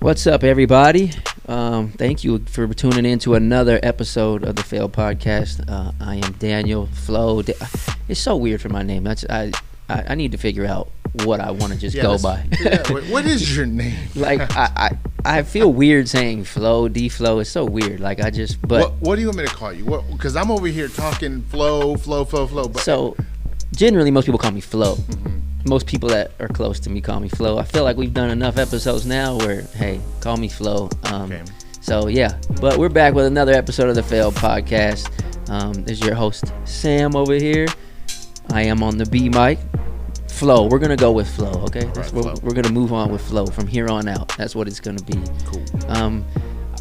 What's up, everybody? Thank you for tuning in to another episode of the Failed podcast. I am Daniel Flo. It's so weird for my name. I need to figure out what I want to just go by. What is your name? Like I feel weird saying Flo, Dflo. It's so weird. Like what do you want me to call you? Because I'm over here talking Flo. But so generally, most people call me Flo. Mm-hmm. Most people that are close to me call me Flo. I feel like we've done enough episodes now where, hey, call me Flo. Okay. So, yeah. But we're back with another episode of the Failed podcast. This is your host, Sam, over here. I am on the B mic. Flo. We're going to go with Flo, okay? Right, we're going to move on with Flo from here on out. That's what it's going to be. Cool.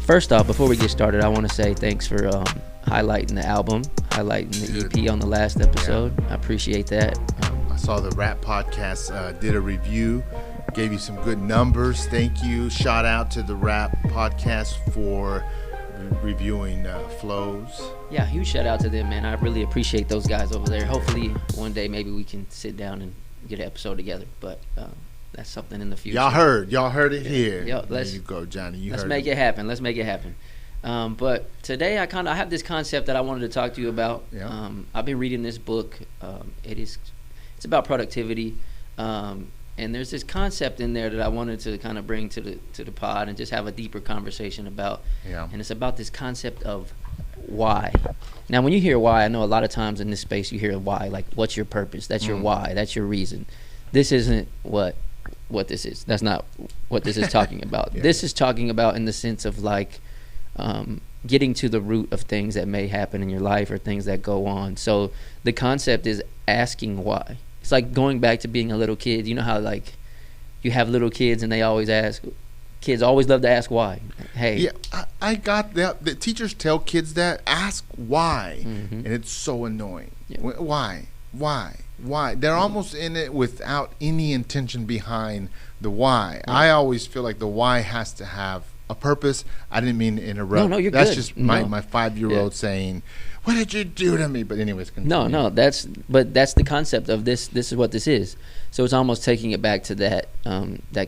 First off, before we get started, I want to say thanks for highlighting the album, highlighting the EP on the last episode. Yeah. I appreciate that. I saw the Rap Podcast did a review, gave you some good numbers. Thank you. Shout out to the Rap Podcast for reviewing flows. Yeah, huge shout out to them, man. I really appreciate those guys over there. Hopefully one day maybe we can sit down and get an episode together, but that's something in the future. Y'all heard it here. Yo, there you go, Johnny. Let's make it happen. But today I have this concept that I wanted to talk to you about. Yeah. I've been reading this book. It's about productivity, and there's this concept in there that I wanted to kind of bring to the pod and just have a deeper conversation about. Yeah. And it's about this concept of why. Now, when you hear why, I know a lot of times in this space you hear why, like what's your purpose? That's your why. That's your reason. This isn't what this is. That's not what this is talking about. Yeah. This is talking about in the sense of like getting to the root of things that may happen in your life or things that go on. So the concept is asking why. It's like going back to being a little kid. You know how like you have little kids and they always ask. Kids always love to ask why. Hey. Yeah, I got that. The teachers tell kids that. Ask why. Mm-hmm. And it's so annoying. Yeah. Why? They're almost in it without any intention behind the why. Right. I always feel like the why has to have a purpose. I didn't mean to interrupt. No, you're That's good. just my 5-year-old saying, "What did you do to me?" But anyways, continue. No, that's the concept of this. This is what this is. So it's almost taking it back to that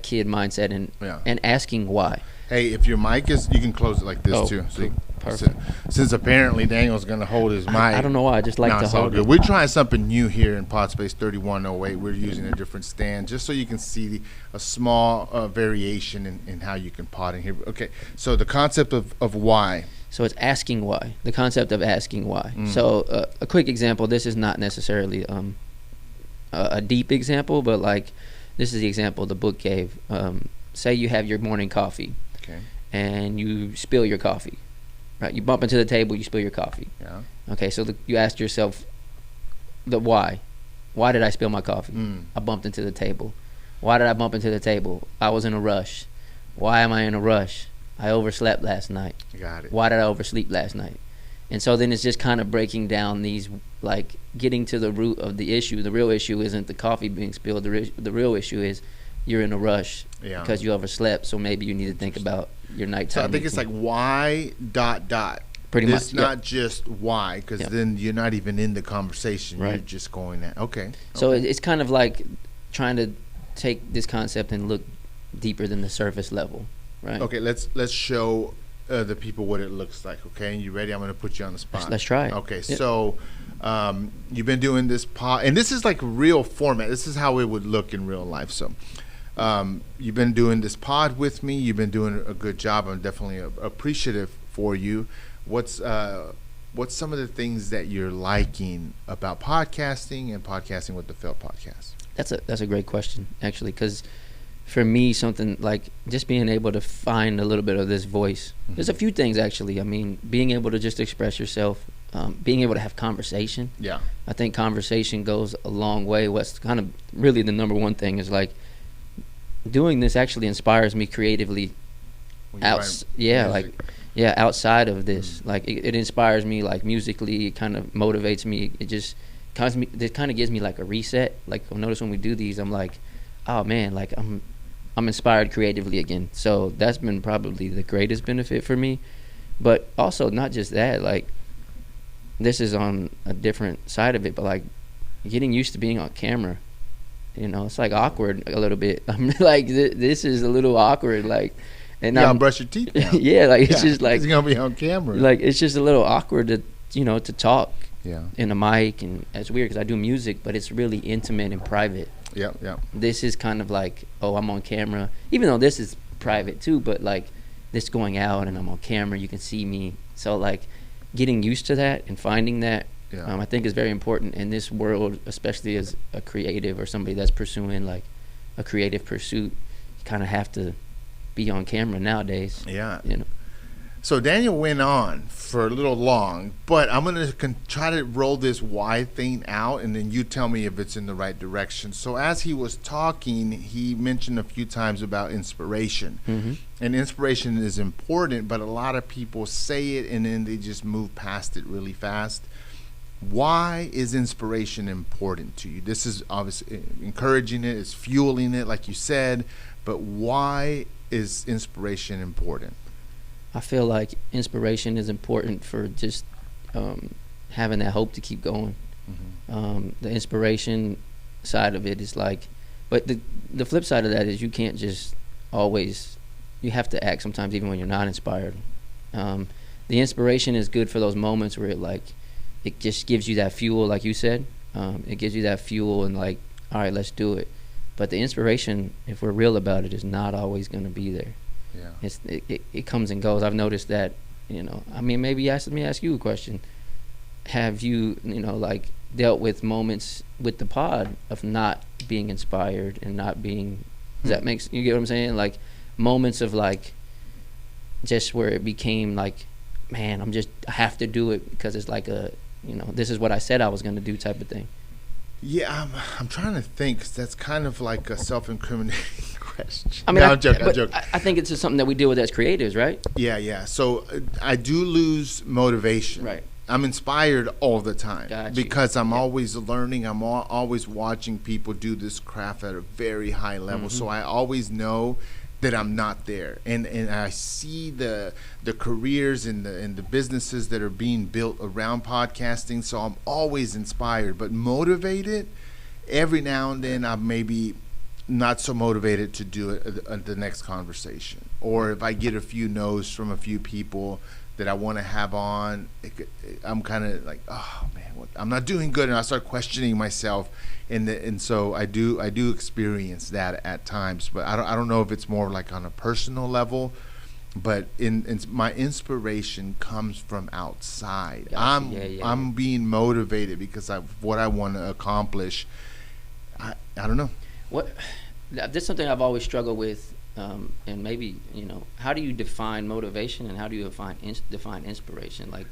kid mindset and asking why. Hey, if your mic is, you can close it like this too. So perfect. Since apparently Daniel's going to hold his mic. I don't know why. I just like to hold it. We're trying something new here in Podspace 3108. We're using a different stand just so you can see a small variation in how you can pod in here. Okay, so the concept of why. So it's asking why. The concept of asking why. So a quick example. This is not necessarily a deep example, but like this is the example the book gave. Say you have your morning coffee. Okay. And you spill your coffee, right? You bump into the table, you spill your coffee. Yeah. Okay, so you ask yourself the why. Why did I spill my coffee? I bumped into the table. Why did I bump into the table? I was in a rush. Why am I in a rush? I overslept last night. Got it. Why did I oversleep last night? And so then it's just kind of breaking down these, like getting to the root of the issue. The real issue isn't the coffee being spilled. The real issue is you're in a rush because you overslept, so maybe you need to think about your nighttime. So I think it's like why ... Pretty much. It's not just why, because then you're not even in the conversation. Right. You're just going at okay. So it's kind of like trying to take this concept and look deeper than the surface level, right? Okay, let's show the people what it looks like. Okay, you ready? I'm going to put you on the spot. Let's try it. Okay, Yep. So you've been doing this pod, and this is like real format. This is how it would look in real life. So. You've been doing this pod with me. You've been doing a good job. I'm definitely appreciative for you. What's some of the things that you're liking about podcasting and podcasting with the Failed podcast? That's a great question, actually, because for me, something like just being able to find a little bit of this voice. There's a few things, actually. I mean, being able to just express yourself, being able to have conversation. Yeah. I think conversation goes a long way. What's kind of really the number one thing is like, doing this actually inspires me creatively outside of this. Like it inspires me like musically. It kind of motivates me. It just kind of gives me like a reset. Like I notice when we do these, I'm like, oh man, like I'm inspired creatively again. So that's been probably the greatest benefit for me. But also not just that, like this is on a different side of it, but like getting used to being on camera. You know, it's like awkward a little bit. I'm like, this is a little awkward. Like, and you gotta brush your teeth now. Yeah, like it's just like it's gonna be on camera. Like it's just a little awkward to to talk in a mic, and it's weird because I do music, but it's really intimate and private. Yeah. This is kind of like, oh, I'm on camera, even though this is private too, but like this going out and I'm on camera, you can see me. So like getting used to that and finding that, I think is very important in this world, especially as a creative or somebody that's pursuing like a creative pursuit. You kind of have to be on camera nowadays. Yeah. So Daniel went on for a little long, but I'm going to try to roll this why thing out, and then you tell me if it's in the right direction. So as he was talking, he mentioned a few times about inspiration. Mm-hmm. And inspiration is important, but a lot of people say it and then they just move past it really fast. Why is inspiration important to you? This is obviously encouraging it, it's fueling it, like you said, but why is inspiration important? I feel like inspiration is important for just having that hope to keep going. Mm-hmm. The inspiration side of it is like, but the flip side of that is you can't just always, you have to act sometimes even when you're not inspired. The inspiration is good for those moments where it just gives you that fuel, like you said. It gives you that fuel and like, all right, let's do it. But the inspiration, if we're real about it, is not always going to be there. Yeah. It comes and goes. I've noticed that, I mean, maybe let me ask you a question. Have you, like dealt with moments with the pod of not being inspired and not being, you get what I'm saying? Like moments of like, just where it became like, man, I have to do it because it's like this is what I said I was going to do type of thing. Yeah, I'm trying to think, 'cause that's kind of like a self-incriminating question. I mean, I'm joking. I think it's just something that we deal with as creatives, right? Yeah. So I do lose motivation. Right. I'm inspired all the time. Got you. Because I'm always learning. I'm always watching people do this craft at a very high level. Mm-hmm. So I always know that I'm not there, and I see the careers and the businesses that are being built around podcasting. So I'm always inspired, but motivated. Every now and then I'm maybe not so motivated to do it the next conversation, or if I get a few no's from a few people that I want to have on, I'm kind of like, oh man, I'm not doing good, and I start questioning myself, and so I do experience that at times, but I don't know if it's more like on a personal level, but in my inspiration comes from outside. Gotcha. I'm being motivated because of what I want to accomplish. I don't know. That's something I've always struggled with. And maybe, how do you define motivation and how do you define inspiration? Like,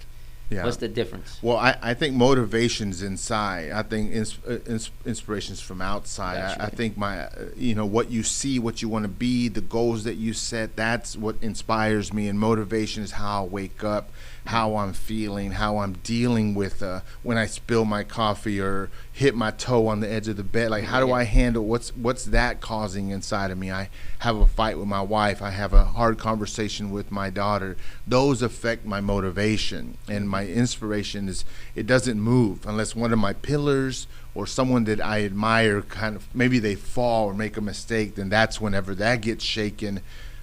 what's the difference? Well, I think motivation's inside. I think inspiration's from outside. Gotcha. I think what you see, what you want to be, the goals that you set, that's what inspires me. And motivation is how I wake up, how I'm feeling, how I'm dealing with when I spill my coffee or hit my toe on the edge of the bed. Like, how do I handle what's that causing inside of me? I have a fight with my wife. I have a hard conversation with my daughter. Those affect my motivation, and my inspiration it doesn't move unless one of my pillars or someone that I admire kind of maybe they fall or make a mistake. Then that's whenever that gets shaken.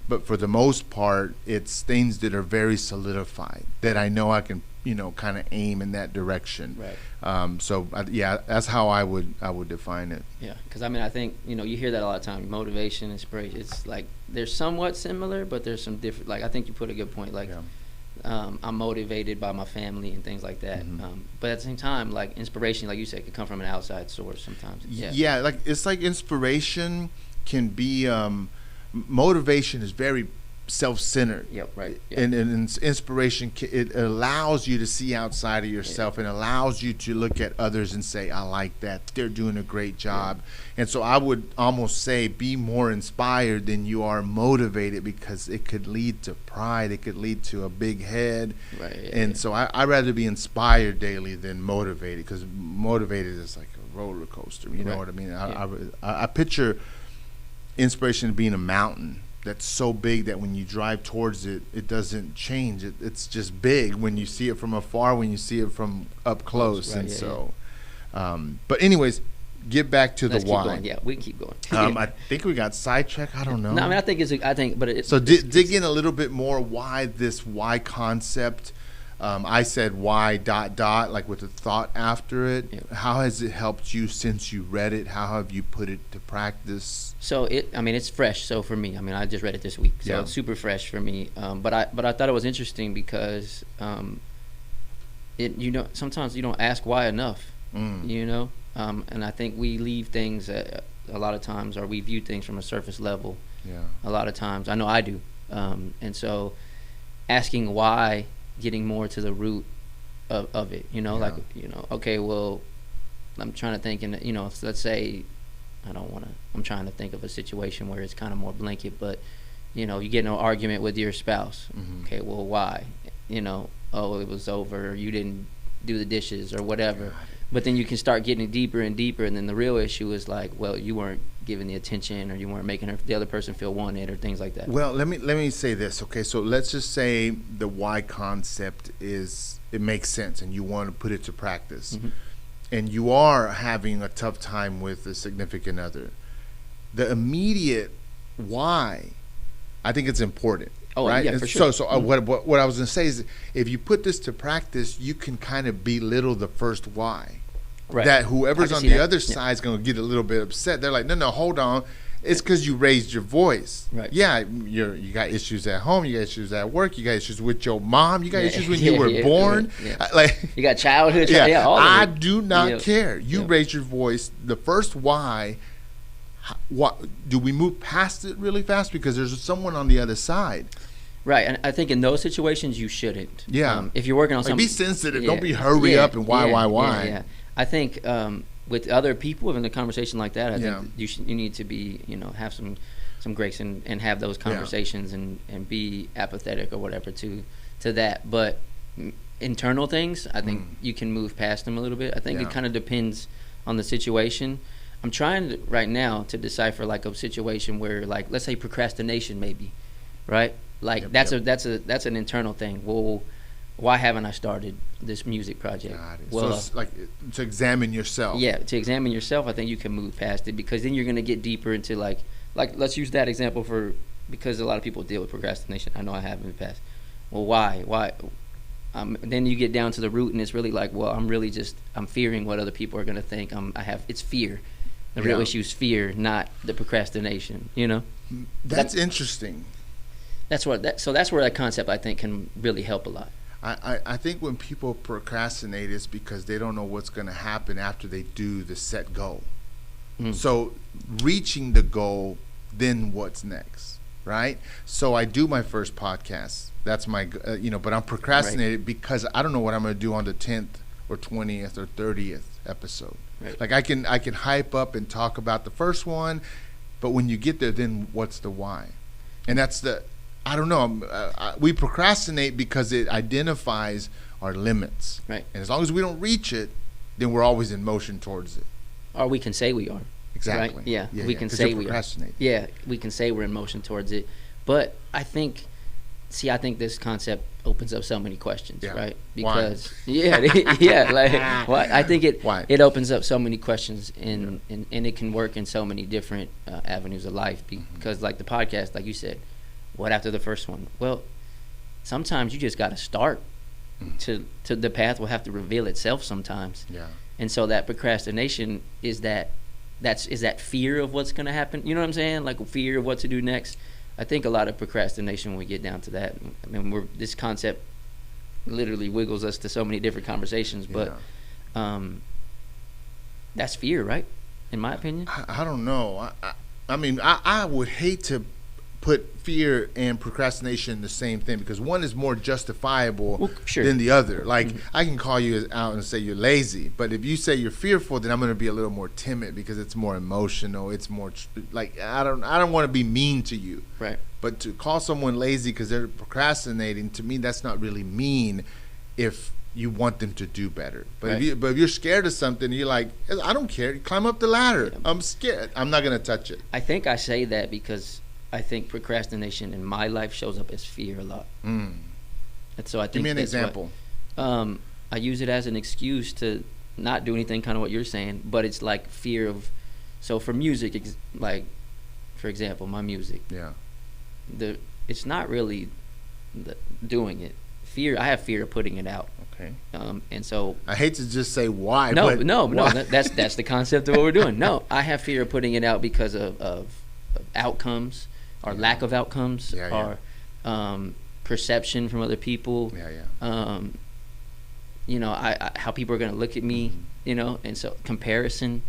But for the most part, it's things that are very solidified that I know I can, kind of aim in that direction. Right. So that's how I would define it. Yeah, because I think you hear that a lot of time. Motivation, inspiration. It's like they're somewhat similar, but there's some different. Like I think you put a good point. Like I'm motivated by my family and things like that. Mm-hmm. But at the same time, like inspiration, like you said, could come from an outside source sometimes. Yeah, like it's like inspiration can be. Motivation is very self-centered. Yep, right. Yep. And inspiration, it allows you to see outside of yourself and allows you to look at others and say, I like that. They're doing a great job. Yeah. And so I would almost say be more inspired than you are motivated, because it could lead to pride. It could lead to a big head. Right. And so I'd rather be inspired daily than motivated, because motivated is like a roller coaster. You know what I mean? I picture inspiration being a mountain that's so big that when you drive towards it, it doesn't change. It's just big when you see it from afar, when you see it from up close. Right, but anyways, get back to Let's the keep why. going. Yeah, we can keep going. I think we got sidetracked. I don't know. No, I mean, but it's so dig in a little bit more. Why this why concept? I said why ... like with the thought after it. Yeah. How has it helped you since you read it? How have you put it to practice? So it's fresh. So for me, I just read it this week, so it's super fresh for me. But I thought it was interesting because sometimes you don't ask why enough. And I think we leave things a lot of times, or we view things from a surface level. Yeah. A lot of times, I know I do, and so asking why, getting more to the root of it. Okay, well, I'm trying to think, and let's say I'm trying to think of a situation where it's kind of more blanket, but you get in an argument with your spouse. Mm-hmm. Okay, well, why? Oh, it was over, or you didn't do the dishes or whatever. But then you can start getting deeper and deeper, and then the real issue is like, well, you weren't giving the attention, or you weren't making the other person feel wanted, or things like that. Well, let me say this. Okay, so let's just say the why concept it makes sense, and you want to put it to practice, Mm-hmm. and you are having a tough time with a significant other. The immediate why, I think it's important. Oh, right? yeah, for sure. So what I was going to say is, if you put this to practice, you can kind of belittle the first why. Right. That whoever's on the other Yeah. side is going to get a little bit upset. They're like, no, hold on. It's because you raised your voice. Right. Yeah, you got issues at home. You got issues at work. You got issues with your mom. You got issues when you were born. Yeah. Like, You got childhood. yeah, All of I it. do not Yeah. care. You Yeah. raised your voice. The first why. What do we move past it really fast because there's someone on the other side? Right, and I think in those situations you shouldn't. Yeah. If you're working on Like, something, be sensitive. Don't be hurry up and why. Yeah. I think with other people in a conversation like that, I think you need to be, have some grace and have those conversations and be apathetic or whatever to that. But internal things, I think you can move past them a little bit. I think it kind of depends on the situation. I'm trying right now to decipher like a situation where, like, let's say procrastination, maybe, right? Like that's an internal thing. Well, why haven't I started this music project? Well, so it's like to examine yourself. Yeah, to examine yourself, I think you can move past it, because then you're going to get deeper into like let's use that example because a lot of people deal with procrastination. I know I have in the past. Well, why? Then you get down to the root, and it's really like, well, I'm fearing what other people are going to think. It's fear. The real issue is fear, not the procrastination. That's interesting. That's where that concept, I think, can really help a lot. I think when people procrastinate, it's because they don't know what's going to happen after they do the set goal. So reaching the goal, then what's next, right? So I do my first podcast. That's my, but I'm procrastinating because I don't know what I'm going to do on the 10th or 20th or 30th episode. Right. Like I can hype up and talk about the first one, but when you get there, then what's the why? And that's I don't know. We procrastinate because it identifies our limits. Right. And as long as we don't reach it, then we're always in motion towards it. Or we can say we are. Exactly. Right? Yeah. We can say we are. Yeah. We can say we're in motion towards it. But I think this concept opens up so many questions, right? Because I think it opens up so many questions, and it can work in so many different avenues of life. Because like the podcast, like you said, what after the first one? Well, sometimes you just got to start. To the path will have to reveal itself sometimes. Yeah. And so that procrastination is that fear of what's going to happen. You know what I'm saying? Like fear of what to do next. I think a lot of procrastination, when we get down to that, I mean, this concept literally wiggles us to so many different conversations, but that's fear, right? In my opinion. I don't know. I mean, I would hate to put fear and procrastination in the same thing, because one is more justifiable than the other. Like, I can call you out and say you're lazy, but if you say you're fearful, then I'm going to be a little more timid because it's more emotional. It's more like I don't want to be mean to you. Right. But to call someone lazy because they're procrastinating, to me, that's not really mean if you want them to do better. But if you're scared of something, you're like, I don't care. Climb up the ladder. I'm scared. I'm not going to touch it. I think I say that because I think procrastination in my life shows up as fear a lot. And so I think give me an example. I use it as an excuse to not do anything, kind of what you're saying, but it's like fear of. So for music, like for example, my music. Yeah. It's not really doing it. Fear. I have fear of putting it out. Okay. And so I hate to just say why. No, but no, why? no. That's the concept of what we're doing. No, I have fear of putting it out because of outcomes or lack of outcomes or perception from other people. You know, how people are going to look at me. You know, and so comparison.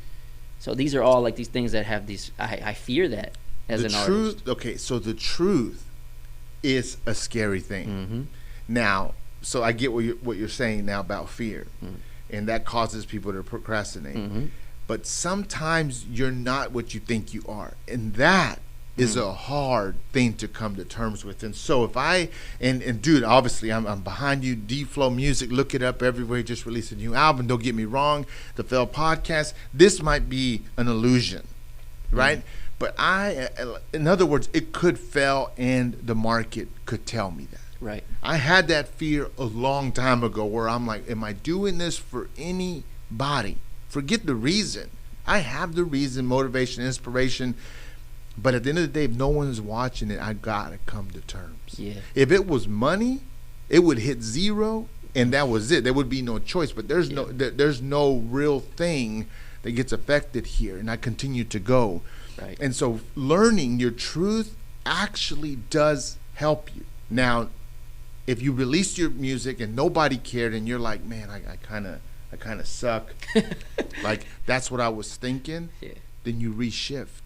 So these are all like these things that have these. I fear that as an artist. Okay, so the truth is a scary thing. Now, so I get what you're saying now about fear, and that causes people to procrastinate. But sometimes you're not what you think you are, and that is a hard thing to come to terms with. And so if and dude, obviously I'm behind you. Dflo Music, look it up everywhere. He just released a new album. Don't get me wrong, the TheFailed podcast. This might be an illusion, right? But in other words, it could fail, and the market could tell me that. Right. I had that fear a long time ago where I'm like, am I doing this for anybody? Forget the reason. I have the reason, motivation, inspiration. But at the end of the day, if no one is watching it, I got to come to terms. Yeah. If it was money, it would hit zero, and that was it. There would be no choice. But there's no real thing that gets affected here, and I continue to go. Right. And so learning your truth actually does help you. Now, if you released your music and nobody cared, and you're like, man, I kind of suck, like that's what I was thinking, then you reshift,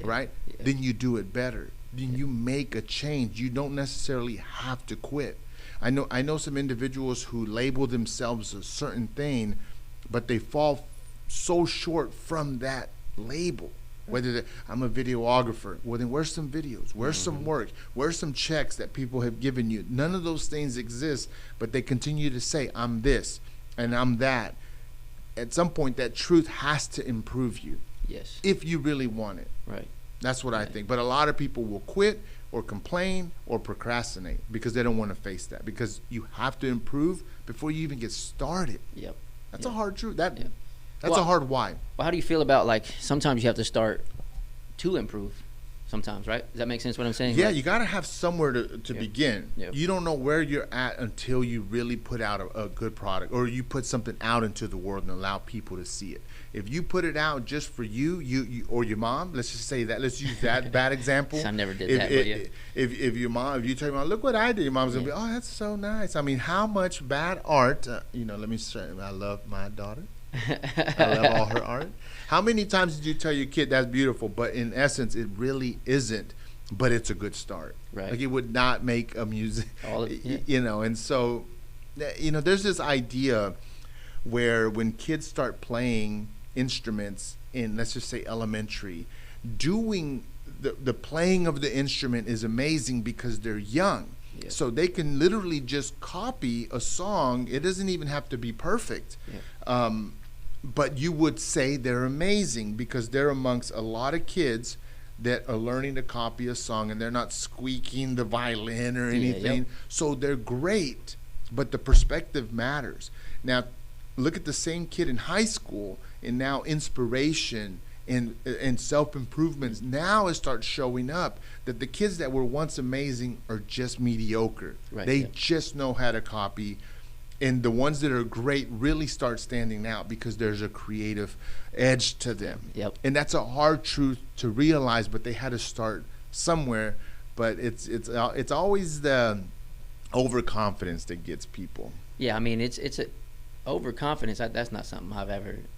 right? Yeah. Then you do it better. Then you make a change. You don't necessarily have to quit. I know some individuals who label themselves a certain thing, but they fall so short from that label. Whether I'm a videographer, well then where's some videos? Where's some work? Where's some checks that people have given you? None of those things exist, but they continue to say, I'm this and I'm that. At some point, that truth has to improve you. Yes. If you really want it. Right. That's what I think. But a lot of people will quit or complain or procrastinate because they don't want to face that. Because you have to improve before you even get started. Yep. That's a hard truth. That's well, a hard why. Well, how do you feel about, like, sometimes you have to start to improve sometimes, right? Does that make sense what I'm saying? Yeah, like, you got to have somewhere to begin. Yep. You don't know where you're at until you really put out a good product, or you put something out into the world and allow people to see it. If you put it out just for you or your mom, let's just say that. Let's use that bad example. I never did that, but yeah. If you tell your mom, look what I did, your mom's going to be, oh, that's so nice. I mean, how much bad art, let me say, I love my daughter. I love all her art. How many times did you tell your kid that's beautiful, but in essence it really isn't, but it's a good start. Right. Like it would not make a music, and so, there's this idea where when kids start playing instruments in, let's just say, elementary, doing the playing of the instrument is amazing because they're young. Yeah. So they can literally just copy a song. It doesn't even have to be perfect. Yeah. But you would say they're amazing because they're amongst a lot of kids that are learning to copy a song, and they're not squeaking the violin or anything. So they're great, but the perspective matters. Now, look at the same kid in high school, and now inspiration and self-improvements now it starts showing up that the kids that were once amazing are just mediocre. Right, they just know how to copy, and the ones that are great really start standing out because there's a creative edge to them. Yep. And that's a hard truth to realize, but they had to start somewhere. But it's always the overconfidence that gets people. Yeah, I mean it's a overconfidence. That's not something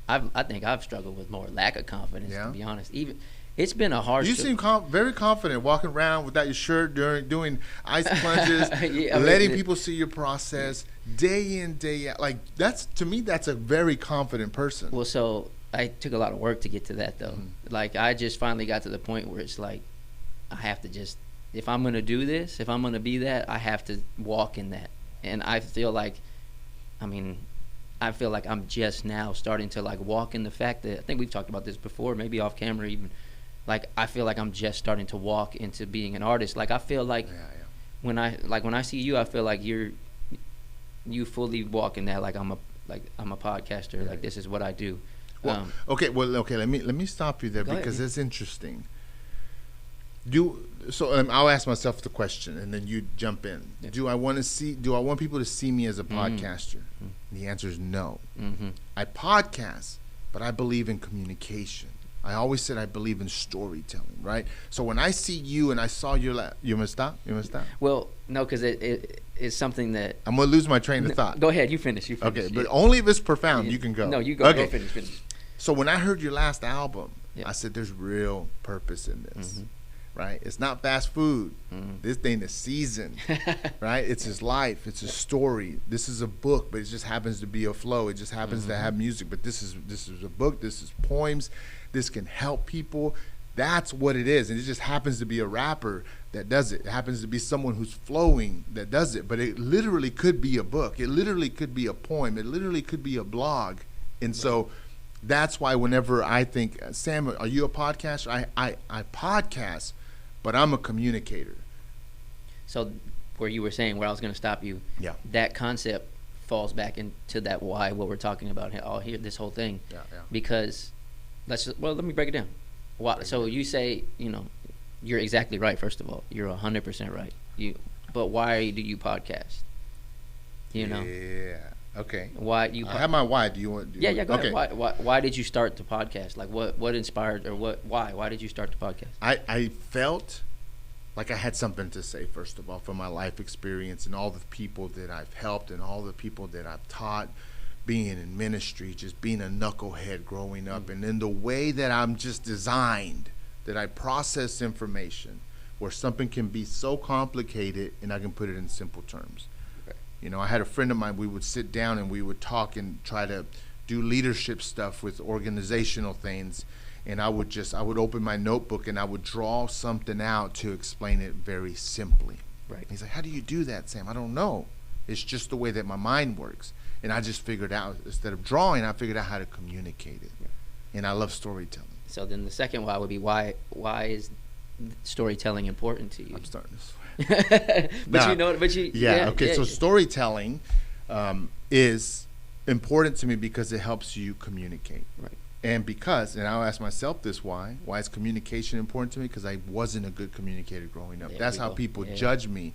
I think I've struggled with more lack of confidence, to be honest. Even it's been a hard. You seem very confident walking around without your shirt doing ice plunges, letting people see your process day in, day out. Like to me, that's a very confident person. Well, so I took a lot of work to get to that, though. Mm-hmm. Like I just finally got to the point where it's like I have to just, if I'm gonna do this, if I'm gonna be that, I have to walk in that. And I feel like I'm just now starting to like walk in the fact that, I think we've talked about this before, maybe off camera even, like I feel like I'm just starting to walk into being an artist. Like I feel like when I see you, I feel like you fully walk in that, like like I'm a podcaster. Like this is what I do. Well, okay. Let me stop you there because it's interesting. I'll ask myself the question, and then you jump in. Yeah. Do I want people to see me as a podcaster? Mm-hmm. The answer is no. Mm-hmm. I podcast, but I believe in communication. I always said I believe in storytelling, right? So when I see you and I saw your you must stop. Well, no, because it's something that I'm gonna lose my train of thought. Go ahead, you finish. Okay, but only if it's profound. You can go. No, you go. Okay. Go finish. So when I heard your last album, I said there's real purpose in this. Mm-hmm. Right? It's not fast food. Mm-hmm. This thing is seasoned. Right? It's his life. It's his story. This is a book, but it just happens to be a flow. It just happens to have music. But this is a book. This is poems. This can help people. That's what it is. And it just happens to be a rapper that does it. It happens to be someone who's flowing that does it. But it literally could be a book. It literally could be a poem. It literally could be a blog. And so that's why whenever I think, Sam, are you a podcaster? I podcast, but I'm a communicator. So where you were saying, where I was going to stop you, that concept falls back into that why, what we're talking about here, this whole thing. Because let me break it down. Why, so you say, you're exactly right, first of all. You're 100% right. But why do you podcast? Yeah. Okay. Why you? I have my why. Do you want? Go ahead. Why did you start the podcast? Like what inspired or what? Why did you start the podcast? I felt like I had something to say, first of all, from my life experience and all the people that I've helped and all the people that I've taught, being in ministry, just being a knucklehead growing up, and then the way that I'm just designed, that I process information, where something can be so complicated and I can put it in simple terms. I had a friend of mine, we would sit down and we would talk and try to do leadership stuff with organizational things. And I would open my notebook and I would draw something out to explain it very simply. Right. He's like, how do you do that, Sam? I don't know. It's just the way that my mind works. And I just figured out, instead of drawing, I figured out how to communicate it. Yeah. And I love storytelling. So then the second why would be, why is storytelling important to you? I'm starting to swear. So storytelling is important to me because it helps you communicate. Right. And I'll ask myself this why is communication important to me? Because I wasn't a good communicator growing up. That's how people judge me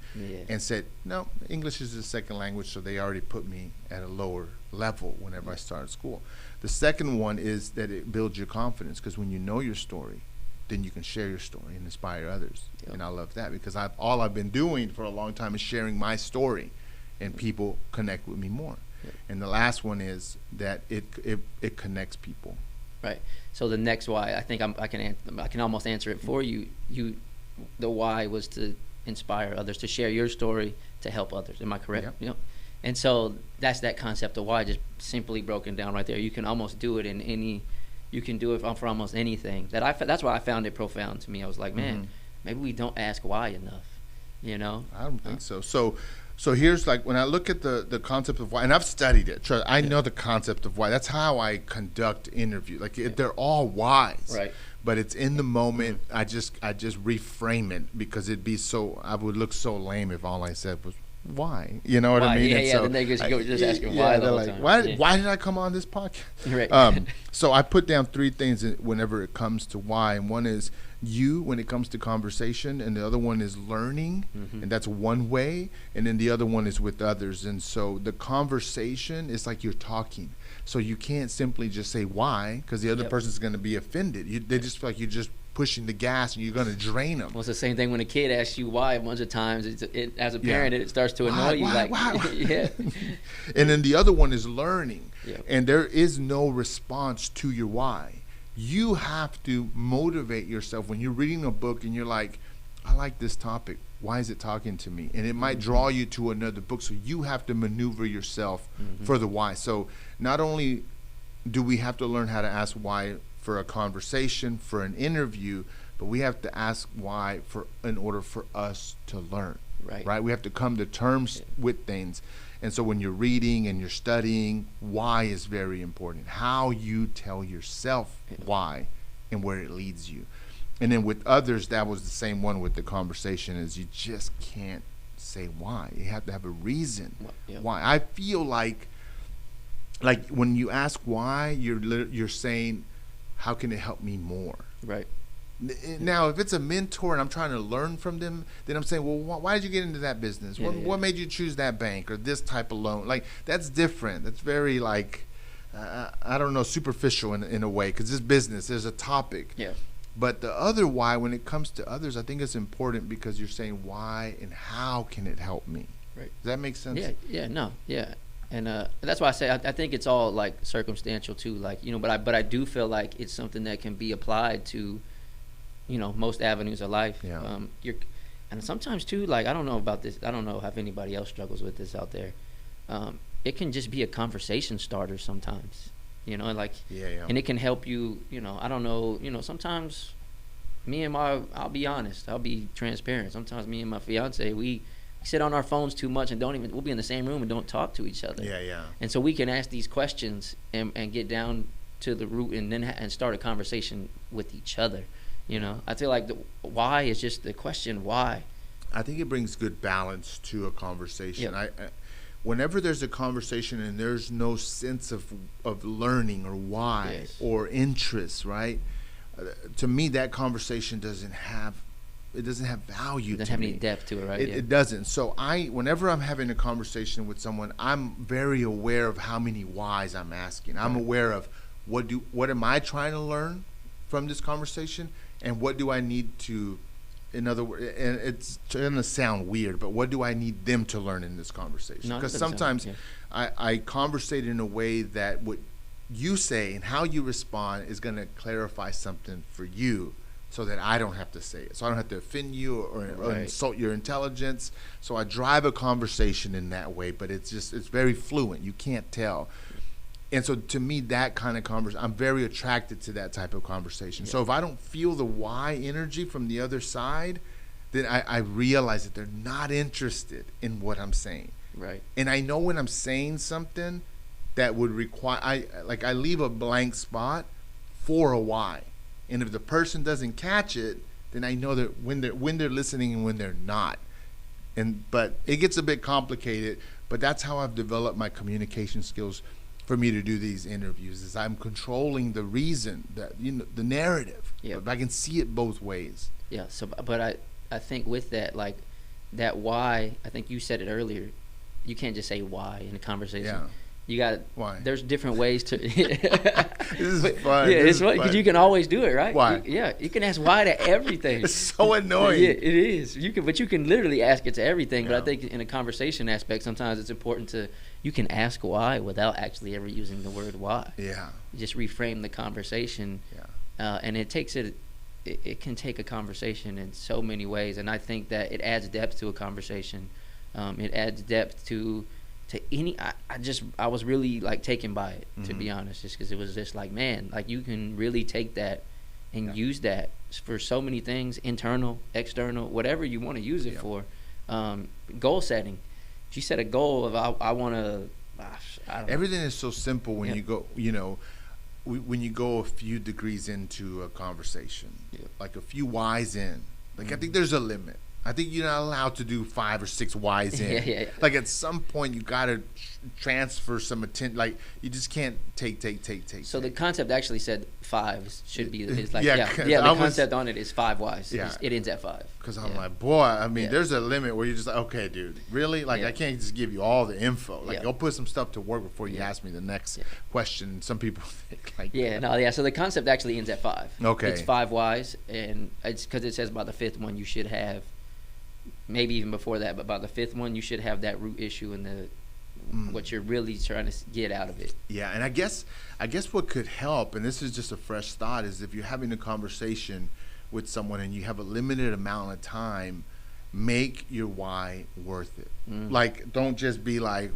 and said, no, English is a second language, so they already put me at a lower level whenever I started school. The second one is that it builds your confidence, because when you know your story, then you can share your story and inspire others. Yep. And I love that, because all I've been doing for a long time is sharing my story, and people connect with me more. Yep. And the last one is that it connects people. Right. So the next why, I think I can almost answer it for you. The why was to inspire others, to share your story, to help others. Am I correct? Yep. And so that's that concept of why, just simply broken down right there. You can almost do it in any. You can do it for almost anything. That's why I found it profound to me. I was like, man, maybe we don't ask why enough. I don't think so. So here's, like, when I look at the concept of why, and I've studied it. I know the concept of why. That's how I conduct interviews. Like, they're all whys. Right. But it's in the moment. I just reframe it, because I would look so lame if all I said was why. You know what I mean? Yeah. Then they just ask why the whole time. Why did I come on this podcast? Right. So I put down 3 things whenever it comes to why, and one is you when it comes to conversation, and the other one is learning, and that's one way, and then the other one is with others. And so the conversation is like you're talking, so you can't simply just say why, because the other person's going to be offended. They just feel like you're just pushing the gas and you're going to drain them. Well, it's the same thing when a kid asks you why a bunch of times. As a parent, it starts to annoy you. Why? Yeah. And then the other one is learning. Yep. And there is no response to your why. You have to motivate yourself when you're reading a book and you're like, I like this topic. Why is it talking to me? And it might draw you to another book. So you have to maneuver yourself for the why. So not only do we have to learn how to ask why for a conversation, for an interview, but we have to ask why in order for us to learn. Right? We have to come to terms with things. And so when you're reading and you're studying, why is very important. How you tell yourself why and where it leads you. And then with others, that was the same one with the conversation, is you just can't say why. You have to have a reason why. I feel like like when you ask why, you're saying, how can it help me more? Right. Now, if it's a mentor and I'm trying to learn from them, then I'm saying, well, why did you get into that business? What made you choose that bank or this type of loan? Like, that's different. That's very, like, I don't know, superficial in a way, because this business, there's a topic. Yeah. But the other why, when it comes to others, I think it's important because you're saying why and how can it help me? Right. Does that make sense? Yeah. And that's why I say I think it's all like circumstantial too. Like, you know, but I do feel like it's something that can be applied to, you know, most avenues of life. Yeah. And sometimes too, like, I don't know about this. I don't know if anybody else struggles with this out there. It can just be a conversation starter sometimes, you know, like, and it can help you, you know, I don't know, you know, sometimes I'll be honest, I'll be transparent. Sometimes me and my fiance, we sit on our phones too much and we'll be in the same room and don't talk to each other. Yeah. And so we can ask these questions and get down to the root and then and start a conversation with each other. You know, I feel like the why is just the question why. I think it brings good balance to a conversation. Yep. Whenever there's a conversation and there's no sense of learning or why or interest, right? To me, that conversation doesn't have value. It doesn't have any depth to it, right? It doesn't. So whenever I'm having a conversation with someone, I'm very aware of how many whys I'm asking. I'm aware of what am I trying to learn from this conversation, and what do I need to, in other words, and it's going to sound weird, but what do I need them to learn in this conversation? Because sometimes I conversate in a way that what you say and how you respond is going to clarify something for you, so that I don't have to say it. So I don't have to offend you or insult your intelligence. So I drive a conversation in that way, but it's very fluent. You can't tell. And so to me, that kind of conversation, I'm very attracted to that type of conversation. Yeah. So if I don't feel the why energy from the other side, then I realize that they're not interested in what I'm saying. Right. And I know when I'm saying something that would require, I leave a blank spot for a why. And if the person doesn't catch it, then I know that when they're listening and when they're not. But it gets a bit complicated. But that's how I've developed my communication skills for me to do these interviews. Is I'm controlling the reason, that the narrative. Yeah. But I can see it both ways. Yeah. So, but I think with that, like that why, I think you said it earlier. You can't just say why in a conversation. Yeah. You got why. There's different ways to. This is fun. Yeah, it's fun because you can always do it, right? Why? You can ask why to everything. It's so annoying. Yeah, it is. You can literally ask it to everything. Yeah. But I think in a conversation aspect, sometimes it's important you can ask why without actually ever using the word why. Yeah. You just reframe the conversation. Yeah. And it can take a conversation in so many ways, and I think that it adds depth to a conversation. It adds depth to any. I was really like taken by it, to be honest, just because it was just like, man, like you can really take that and use that for so many things, internal, external, whatever you want to use it for. Goal setting. If you set a goal of I want to, everything is so simple when you go, when you go a few degrees into a conversation, like a few whys in, like I think there's a limit. I think you're not allowed to do 5 or 6 whys in. Yeah. Like at some point you got to transfer some attention. Like you just can't take. So the concept actually said 5 should be. It's like the concept on it is 5 whys. Yeah. It ends at 5. Because I'm like, boy, I mean, there's a limit where you're just like, okay, dude, really? Like I can't just give you all the info. Like go put some stuff to work before you ask me the next question. Some people think like So the concept actually ends at 5. Okay. It's 5 whys, and it's because it says by the 5th one you should have. Maybe even before that, but by the 5th one, you should have that root issue and what you're really trying to get out of it. Yeah, and I guess what could help, and this is just a fresh thought, is if you're having a conversation with someone and you have a limited amount of time, make your why worth it. Like, don't just be like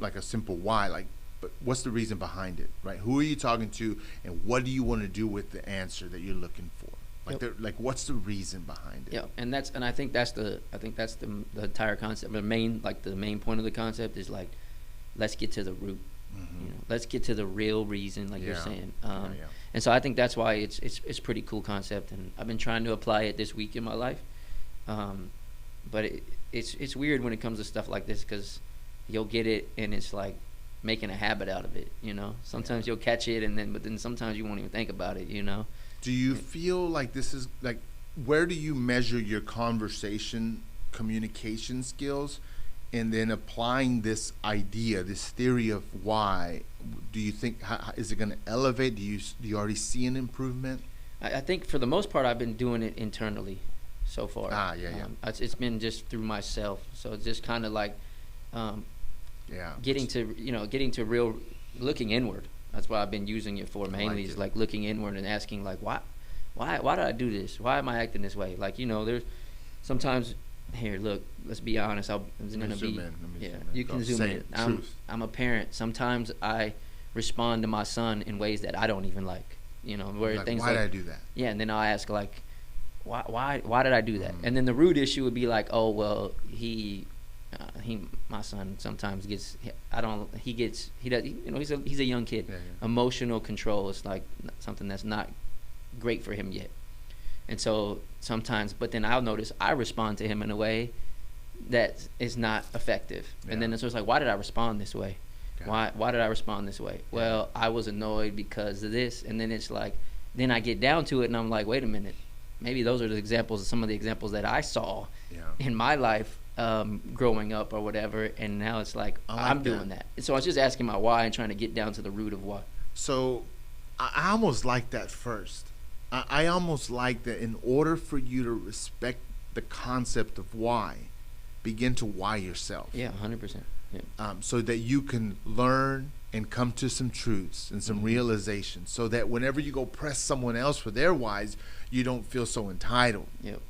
a simple why, like, but what's the reason behind it, right? Who are you talking to, and what do you want to do with the answer that you're looking for? Like, what's the reason behind it? Yeah, and I think that's the entire concept. The main point of the concept is like, let's get to the root. Let's get to the real reason, like you're saying. And so I think that's why it's pretty cool concept, and I've been trying to apply it this week in my life. But it's weird when it comes to stuff like this, because you'll get it and it's like making a habit out of it. Sometimes you'll catch it, but then sometimes you won't even think about it. Do you feel like this is like, where do you measure your communication skills, and then applying this idea, this theory of why? Do you think, is it going to elevate? Do you already see an improvement? I think for the most part, I've been doing it internally so far. It's been just through myself. So it's just kind of like getting to real looking inward. That's what I've been using it for mainly. Is like looking inward and asking like, why did I do this? Why am I acting this way? Like, there's sometimes, here, look, let's be honest. You can zoom in. I'm a parent. Sometimes I respond to my son in ways that I don't even like. Where like, things why did I do that? Yeah, and then I'll ask like, why did I do that? And then the root issue would be like, oh well, my son sometimes gets, he's a young kid. Emotional control is like something that's not great for him yet. And so sometimes, but then I'll notice I respond to him in a way that is not effective. And then it's just like, why did I respond this way? Why did I respond this way? Well, I was annoyed because of this. And then it's like, then I get down to it and I'm like, wait a minute, maybe those are the examples, some of the examples that I saw in my life growing up or whatever. And now it's like, I'm doing that. So I was just asking my why and trying to get down to the root of why. So I almost like that first. I almost like that in order for you to respect the concept of why, begin to why yourself. Yeah, 100%. Yeah. So that you can learn and come to some truths and some realizations, so that whenever you go press someone else for their whys, you don't feel so entitled. Yep.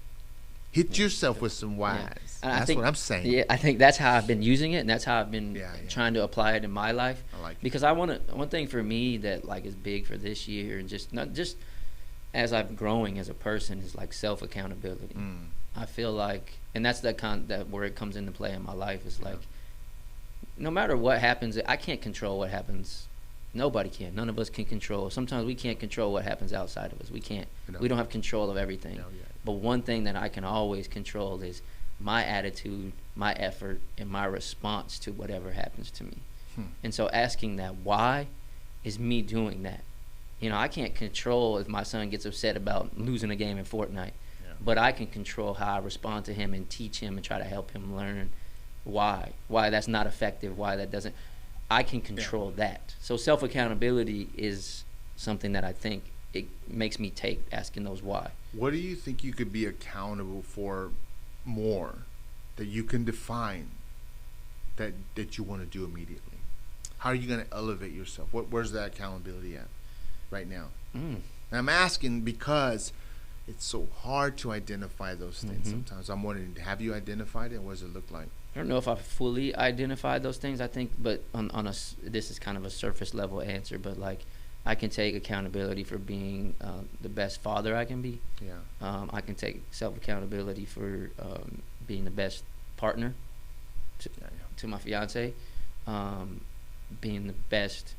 Hit yourself with some whys. Yeah. That's what I'm saying. Yeah, I think that's how I've been using it, and that's how I've been trying to apply it in my life. I like it. Because one thing for me that like is big for this year, and just not just as I'm growing as a person, is like self accountability. I feel like, and that's that where it comes into play in my life, is like, no matter what happens, I can't control what happens. Nobody can. None of us can control. Sometimes we can't control what happens outside of us. We can't. We don't have control of everything. But one thing that I can always control is my attitude, my effort, and my response to whatever happens to me. And so asking that why is me doing that. I can't control if my son gets upset about losing a game in Fortnite. But I can control how I respond to him and teach him and try to help him learn why that's not effective, why that doesn't. I can control that. So self accountability is something that I think it makes me take asking those why. What do you think you could be accountable for more that you can define that you want to do immediately? How are you going to elevate yourself? Where's that accountability at right now? And I'm asking because it's so hard to identify those things sometimes. I'm wondering, have you identified it? What does it look like? I don't know if I fully identified those things, I think, but this is kind of a surface level answer, but like I can take accountability for being the best father I can be. I can take self accountability for being the best partner to my fiance, being the best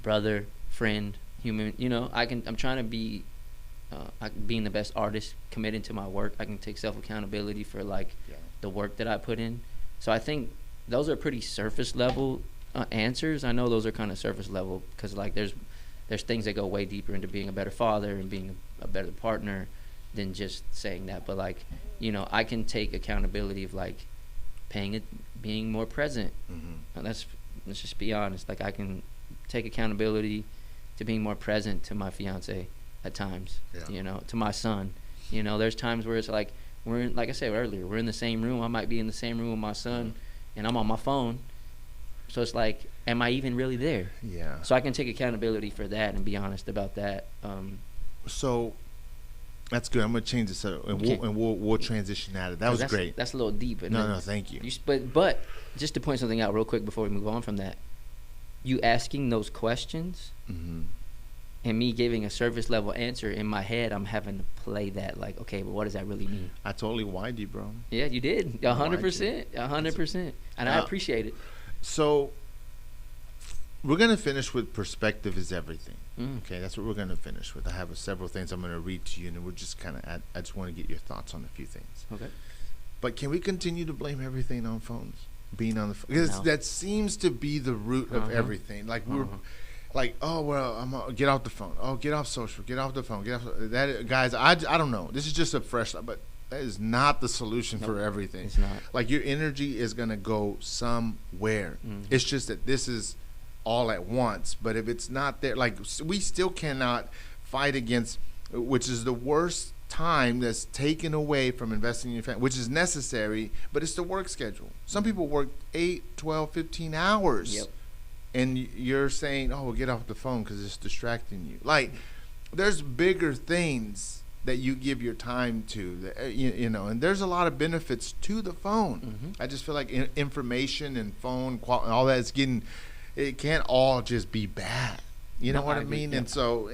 brother, friend, human. I'm trying to be being the best artist, committed to my work. I can take self accountability for like the work that I put in. So I think those are pretty surface level answers. I know those are kind of surface level because like there's things that go way deeper into being a better father and being a better partner than just saying that. But like, I can take accountability of like being more present. Let's just be honest. Like I can take accountability to being more present to my fiance at times. To my son. There's times where it's like, like I said earlier, we're in the same room. I might be in the same room with my son, and I'm on my phone. So it's like, am I even really there? So I can take accountability for that and be honest about that. So that's good. I'm gonna change this up, and we'll transition out of that. Was great. That's a little deep. No, thank you. But just to point something out real quick before we move on from that, you asking those questions. And me giving a surface level answer, in my head I'm having to play that like, okay, but what does that really mean? I totally why'd you, bro. Yeah, you did. 100%. 100%. And I appreciate it. So we're going to finish with perspective is everything. Okay, that's what we're going to finish with. I have several things I'm going to read to you, and we're just kind of I just want to get your thoughts on a few things. Okay. But can we continue to blame everything on phones? Being on the phone. Because No. that seems to be the root of everything. Like we're like, oh well, I'm gonna get off the phone. Oh, get off social. Get off the phone. Get off that, guys. I don't know. This is just a fresh, but that is not the solution for everything. It's not. Like your energy is gonna go somewhere. It's just that this is all at once. But if it's not there, like we still cannot fight against, which is the worst time that's taken away from investing in your family, which is necessary, but it's the work schedule. Some people work 8, 12, 15 hours. Yep. And you're saying, oh, well, get off the phone because it's distracting you. Like, there's bigger things that you give your time to, that, you know, and there's a lot of benefits to the phone. I just feel like information and phone quality, all that is getting, it can't all just be bad. You know what I mean? And so,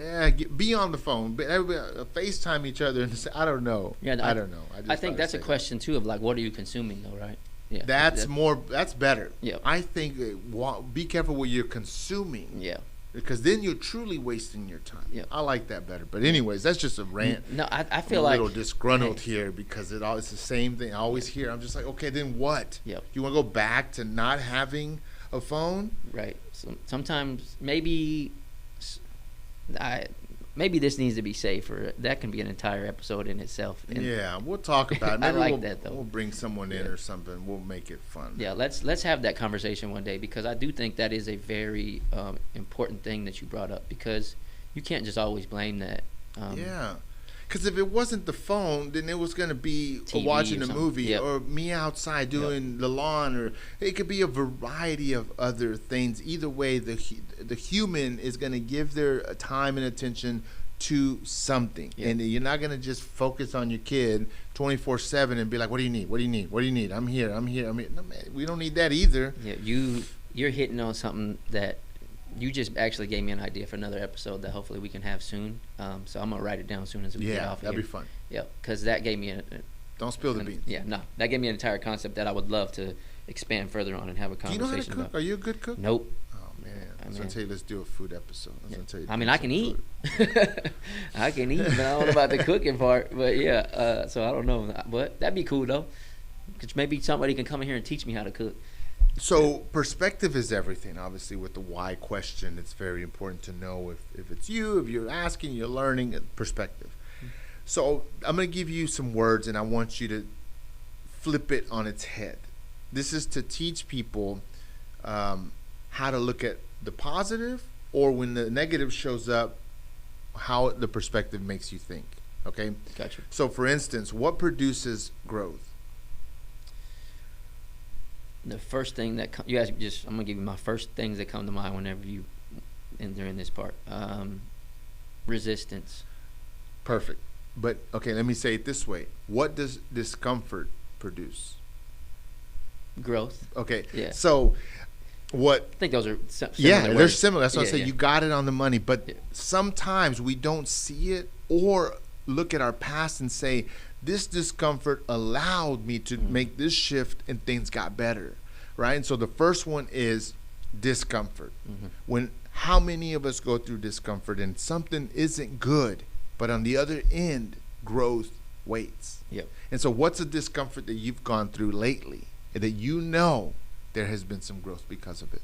be on the phone. FaceTime each other and say, I don't know. Yeah, I don't know. I think that's a question, too, of like, what are you consuming, though, right? Yeah, that's better. Yeah. I think be careful what you're consuming. Yeah. Because then you're truly wasting your time. Yeah. I like that better. But anyways, that's just a rant. No, I feel I'm like a little disgruntled here because it's the same thing I always hear. I'm just like, okay, then what? Yep. You want to go back to not having a phone? Right. Sometimes maybe this needs to be safer. That can be an entire episode in itself. And yeah, we'll talk about it. Maybe I like that, though. We'll bring someone in or something. We'll make it fun. Yeah, let's have that conversation one day, because I do think that is a very important thing that you brought up, because you can't just always blame that. Yeah. Because if it wasn't the phone, then it was going to be TV watching or a something. movie Yep. or me outside doing the lawn, or it could be a variety of other things. Either way, the human is going to give their time and attention to something. Yep. And you're not going to just focus on your kid 24/7 and be like, what do you need? What do you need? What do you need? I'm here. I'm here. No, man, we don't need that either. Yeah, you're hitting on something that you just actually gave me an idea for another episode that hopefully we can have soon. So I'm gonna write it down as soon as we get off. That'd here. be fun. Yeah, because that gave me Don't spill the beans. Yeah, no, that gave me an entire concept that I would love to expand further on and have a Do you conversation know how to cook? about. Are you a good cook? Nope. Oh man, I was gonna tell you let's do a food episode. I mean, I can eat. I can eat, but I don't know about the cooking part. But yeah, so I don't know. But that'd be cool though, because maybe somebody can come in here and teach me how to cook. So perspective is everything. Obviously, with the why question, it's very important to know if it's you, if you're asking, you're learning, perspective. So I'm going to give you some words, and I want you to flip it on its head. This is to teach people how to look at the positive, or when the negative shows up, how the perspective makes you think. Okay? Gotcha. So, for instance, what produces growth? The first thing that you ask, I'm gonna give you my first things that come to mind whenever you enter in this part. Resistance. Perfect. But okay, let me say it this way: what does discomfort produce? Growth. Okay. Yeah. So, what? I think those are similar. Yeah, they're words. similar. That's what I say. Yeah. You got it on the money. But sometimes we don't see it or look at our past and say, this discomfort allowed me to make this shift and things got better, right? And so the first one is discomfort. When how many of us go through discomfort and something isn't good, but on the other end, growth waits. Yep. And so what's a discomfort that you've gone through lately that you know there has been some growth because of it?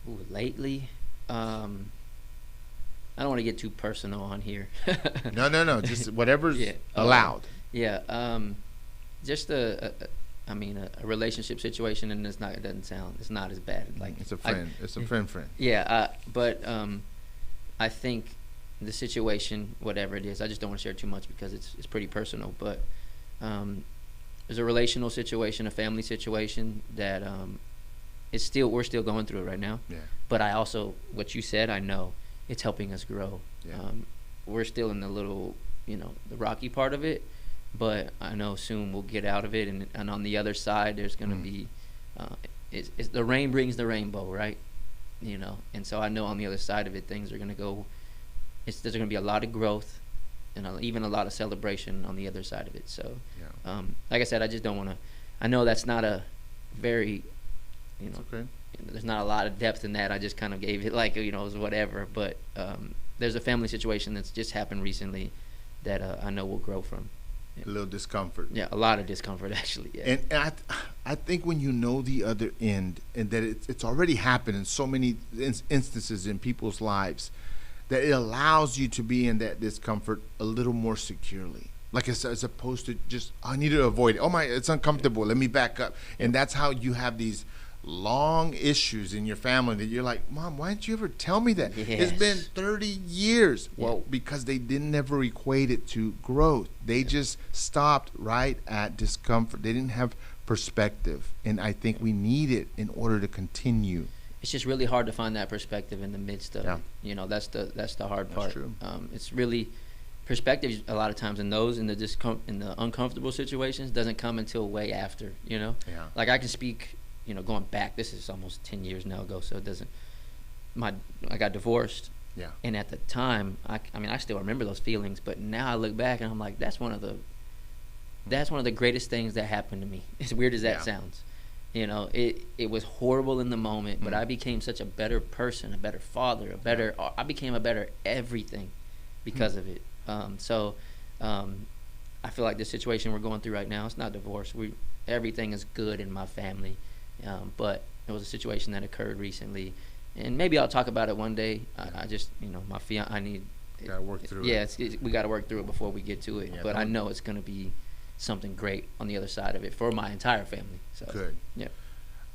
Ooh, lately, I don't want to get too personal on here. No. Just whatever's allowed. Yeah. Just a relationship situation, and it's not as bad. Like it's a friend. It's a friend. Yeah. But I think the situation, whatever it is, I just don't want to share too much because it's pretty personal. But there's a relational situation, a family situation that we're still going through it right now. Yeah. But I also, what you said, I know it's helping us grow. Yeah. We're still in the little, the rocky part of it, but I know soon we'll get out of it, and on the other side there's going to be, it's the rain brings the rainbow, right? And so I know on the other side of it things are going to go. There's going to be a lot of growth, and even a lot of celebration on the other side of it. So, like I said, I just don't want to. I know that's not a very, okay. There's not a lot of depth in that. I just kind of gave it like, it was whatever. But there's a family situation that's just happened recently that I know we'll grow from. A little discomfort. Yeah, a lot of discomfort actually. Yeah. And I think when you know the other end and that it's already happened in so many instances in people's lives, that it allows you to be in that discomfort a little more securely. Like as opposed to just, I need to avoid it. Oh my, it's uncomfortable. Let me back up. And that's how you have these long issues in your family that you're like, Mom, why didn't you ever tell me that? Yes. It's been 30 years. Yeah. Well, because they didn't never equate it to growth. They just stopped right at discomfort. They didn't have perspective. And I think we need it in order to continue. It's just really hard to find that perspective in the midst of it. You know, that's the hard part. True. It's really perspective a lot of times in the uncomfortable situations doesn't come until way after, you know. Yeah. Like I can speak, you know, going back, this is almost 10 years now ago, so it doesn't, I got divorced. Yeah. And at the time, I mean, I still remember those feelings, but now I look back and I'm like, that's one of the greatest things that happened to me. As weird as that sounds. You know, it was horrible in the moment, but I became such a better person, a better father, I became a better everything because of it. So I feel like the situation we're going through right now, it's not divorce. Everything is good in my family. But it was a situation that occurred recently, and maybe I'll talk about it one day. I just, you know, my fiance, Gotta work through it. Yeah, we got to work through it before we get to it. But I know it's going to be something great on the other side of it for my entire family. So good. Yeah.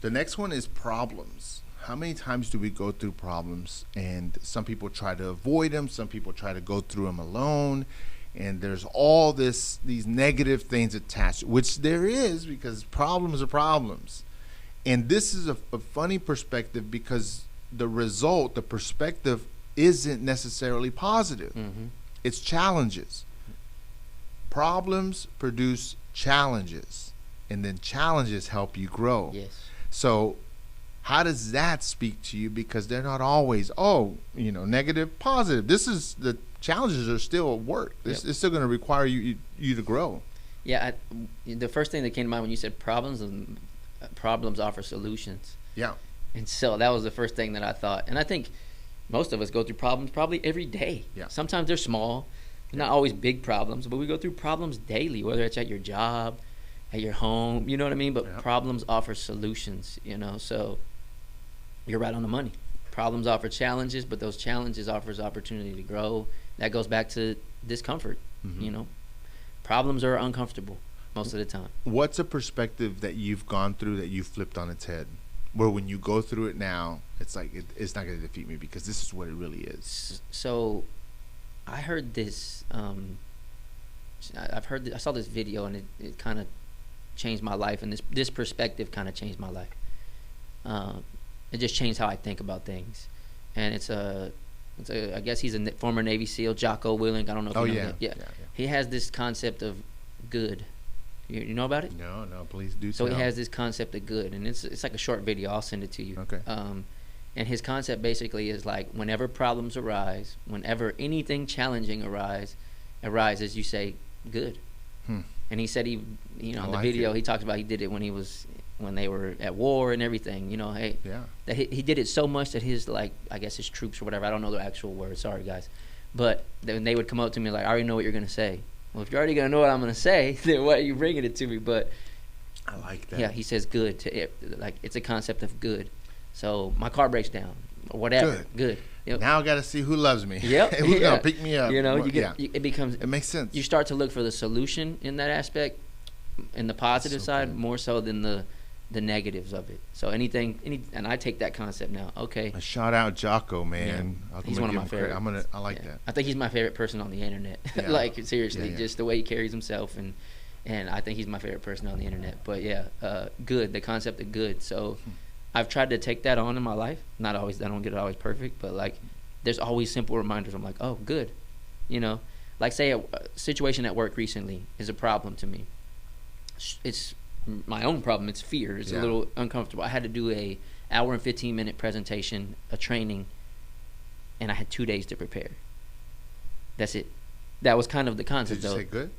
The next one is problems. How many times do we go through problems? And some people try to avoid them. Some people try to go through them alone. And there's all these negative things attached, which there is, because problems are problems. And this is a funny perspective, because the perspective isn't necessarily positive. Mm-hmm. It's challenges. Problems produce challenges, and then challenges help you grow. Yes. So how does that speak to you? Because they're not always, negative, positive. The challenges are still work. It's still going to require you to grow. Yeah, the first thing that came to mind when you said problems offer solutions. Yeah. And so that was the first thing that I thought. And I think most of us go through problems probably every day. Yeah. Sometimes they're small, not always big problems, but we go through problems daily, whether it's at your job, at your home, you know what I mean? But problems offer solutions, you know. So you're right on the money. Problems offer challenges, but those challenges offers opportunity to grow. That goes back to discomfort, you know. Problems are uncomfortable most of the time. What's a perspective that you've gone through that you flipped on its head, where when you go through it now, it's like it's not going to defeat me because this is what it really is? So I heard this, I saw this video, and it kind of changed my life, and this perspective kind of changed my life. It just changed how I think about things. And I guess he's a former Navy SEAL, Jocko Willink. I don't know if you know him. Yeah. He has this concept of good. You know about it? No, please do. So he has this concept of good, and it's like a short video. I'll send it to you. Okay. And his concept basically is like, whenever problems arise, whenever anything challenging arises, you say good. And he said in the video he talks about he did it when they were at war and everything. You know, that he did it so much that his, like, I guess his troops or whatever, I don't know the actual words. Sorry guys, but then they would come up to me like, I already know what you're gonna say. Well, if you're already gonna know what I'm gonna say, then why are you bringing it to me? But I like that. Yeah, he says good to it, like it's a concept of good. So my car breaks down or whatever. Good. Yep. Now I got to see who loves me. Yep. Who's gonna pick me up? You know, it makes sense. You start to look for the solution in that aspect, in the positive side, more so than the negatives of it. So and I take that concept now. Okay. A shout out Jocko, man. Yeah. He's one of my favorite. I like that. I think he's my favorite person on the internet. Yeah. Like seriously, just the way he carries himself, and I think he's my favorite person on the internet. But good. The concept of good. So I've tried to take that on in my life. Not always. I don't get it always perfect, but like there's always simple reminders. I'm like, oh, good. You know, like say a situation at work recently is a problem to me. It's my own problem. It's fear. It's a little uncomfortable. I had to do a hour and 15-minute presentation, a training, and I had 2 days to prepare. That's it. That was kind of the concept. Did you say good?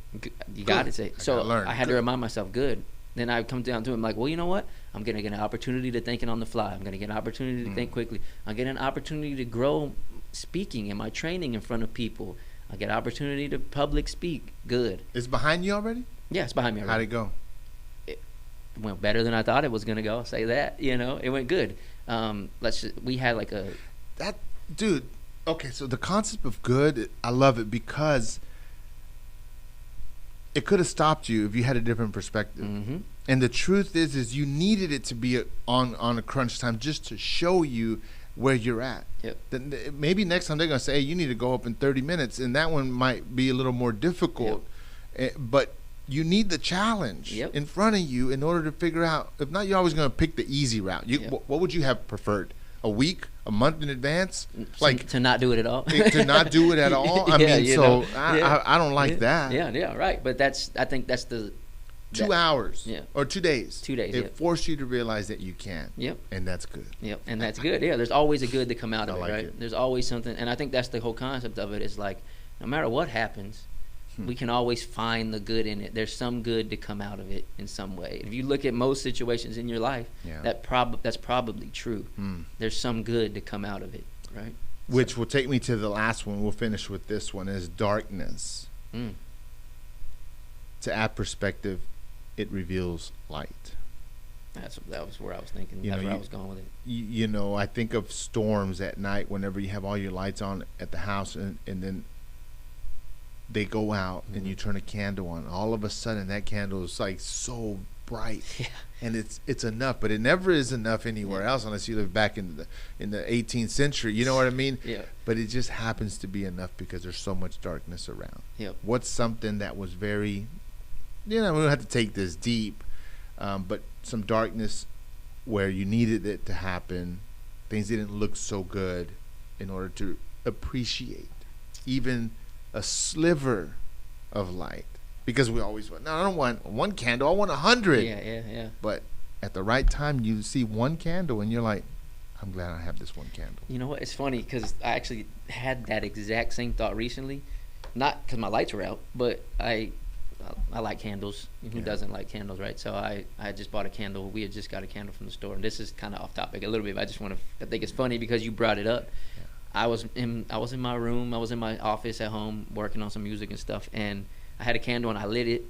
You got to say. So I had to remind myself good. Then I come down to it, I'm like, well, you know what? I'm going to get an opportunity to think on the fly. I'm going to get an opportunity to think quickly. I'm getting an opportunity to grow speaking and my training in front of people. I get opportunity to public speak. Good. It's behind you already? Yeah, it's behind me already. How'd it go? It went better than I thought it was gonna go. I'll say that. You know, it went good. We had like a dude. Okay, so the concept of good, I love it because it could have stopped you if you had a different perspective. Mm-hmm. And the truth is you needed it to be on a crunch time just to show you where you're at. Yep. Then maybe next time they're gonna say, hey, you need to go up in 30 minutes, and that one might be a little more difficult. Yep. But you need the challenge in front of you in order to figure out. If not, you're always gonna pick the easy route. What would you have preferred? A week, a month in advance, like to not do it at all. To not do it at all. I I don't like that. Yeah, right. But I think that's the 2 hours. Or 2 days. 2 days. It forced you to realize that you can. Yep. And that's good. Yep. And that's good. Yeah. There's always a good to come out of it, like right? it. There's always something, and I think that's the whole concept of it. Is like, no matter what happens, we can always find the good in it. There's some good to come out of it in some way. If you look at most situations in your life, that's probably true. There's some good to come out of it, right? Which will take me to the last one. We'll finish with this one. Is darkness. To add perspective, it reveals light. That was where I was thinking. That's where I was going with it. You know, I think of storms at night whenever you have all your lights on at the house, and then they go out and you turn a candle on. All of a sudden, that candle is like so bright, and it's enough. But it never is enough anywhere else unless you live back in the 18th century. You know what I mean? Yeah. But it just happens to be enough because there's so much darkness around. Yep. What's something that was very, we don't have to take this deep, but some darkness where you needed it to happen, things didn't look so good in order to appreciate even a sliver of light, because we always want, no, I don't want one candle, I want 100. Yeah. But at the right time, you see one candle and you're like, I'm glad I have this one candle. You know what? It's funny because I actually had that exact same thought recently, not because my lights were out, but I like candles. Who doesn't like candles, right? So I just bought a candle. We had just got a candle from the store, and this is kind of off topic a little bit. But I think it's funny because you brought it up. Yeah. I was in my room. I was in my office at home working on some music and stuff, and I had a candle and I lit it,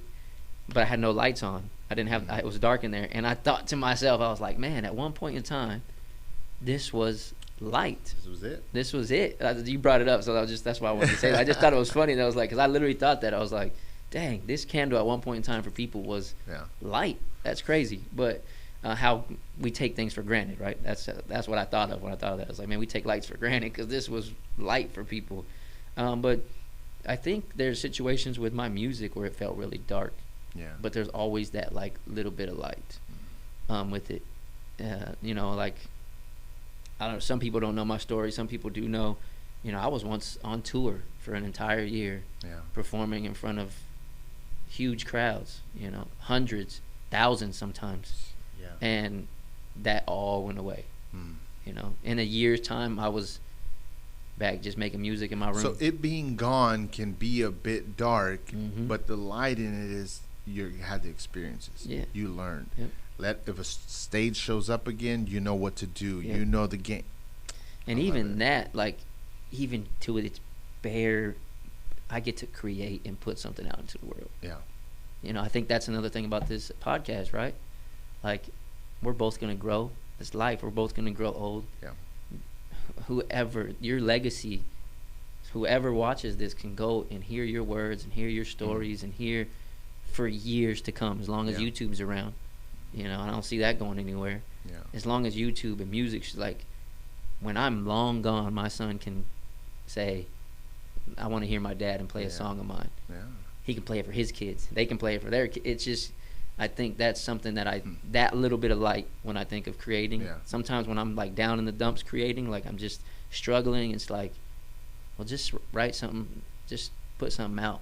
but I had no lights on. I didn't have. It was dark in there, and I thought to myself, I was like, man, at one point in time, this was light. This was it. You brought it up, so that's why I wanted to say that. I just thought it was funny. And I was like, because I literally thought that. I was like, dang, this candle at one point in time for people was light. That's crazy. But how we take things for granted, right? That's what I thought of when I thought of that. I was like, man, we take lights for granted because this was light for people. But I think there's situations with my music where it felt really dark. Yeah. But there's always that like little bit of light with it. Like, I don't know. Some people don't know my story. Some people do know. I was once on tour for an entire year, performing in front of huge crowds. Hundreds, thousands sometimes. Yeah. And that all went away. In a year's time, I was back just making music in my room. So it being gone can be a bit dark, but the light in it is you had the experiences. Yeah. You learned. Yep. If a stage shows up again, you know what to do. Yep. You know the game. And even that, like, even to its bare, I get to create and put something out into the world. Yeah. I think that's another thing about this podcast, right? Like, we're both going to grow. It's life. We're both going to grow old. Yeah. Whoever, your legacy, whoever watches this can go and hear your words and hear your stories and hear for years to come, as long as YouTube's around. I don't see that going anywhere. Yeah. As long as YouTube and music's like, when I'm long gone, my son can say, I want to hear my dad and play a song of mine. Yeah. He can play it for his kids. They can play it for their kids. It's just, I think that's something that that little bit of light when I think of creating. Yeah. Sometimes when I'm like down in the dumps creating, like I'm just struggling, it's like, well, just write something, just put something out,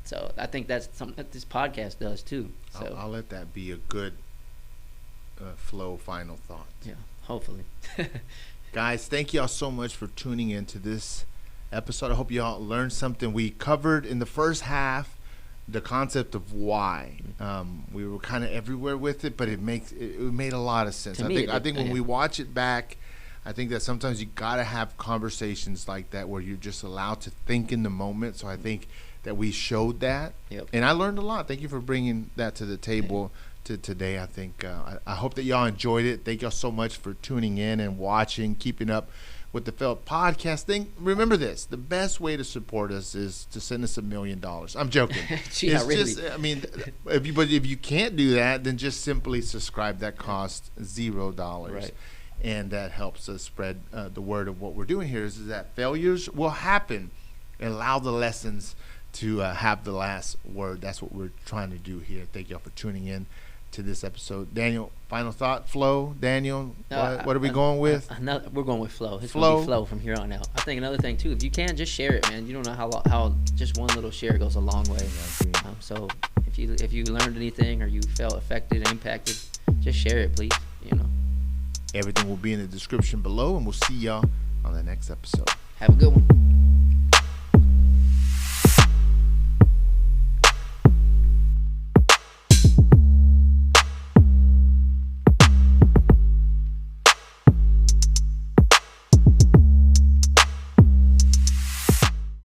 So I think that's something that this podcast does too. So I'll let that be a good flow final thought. Yeah, hopefully. Guys, thank y'all so much for tuning into this episode. I hope y'all learned something. We covered in the first half the concept of why. We were kind of everywhere with it, but it made a lot of sense. I think when we watch it back, I think that sometimes you got to have conversations like that where you're just allowed to think in the moment. So I think that we showed that. Yep. And I learned a lot. Thank you for bringing that to the table to today. I think I hope that y'all enjoyed it. Thank y'all so much for tuning in and watching, keeping up with the Failed podcast thing. Remember this, the best way to support us is to send us $1 million. I'm joking. Gee, it's really? just, I mean, if you can't do that, then just simply subscribe. That costs $0. Right. And that helps us spread the word of what we're doing here is that failures will happen, and allow the lessons to have the last word. That's what we're trying to do here. Thank y'all for tuning in to this episode. Daniel, final thought? Flo, Daniel, what are we going with? We're going with flow. It's Flow. going to be flow from here on out. I think another thing too, if you can, just share it, man. You don't know how just one little share goes a long way. So if you learned anything or you felt affected and impacted, just share it, please. Everything will be in the description below, and we'll see y'all on the next episode. Have a good one.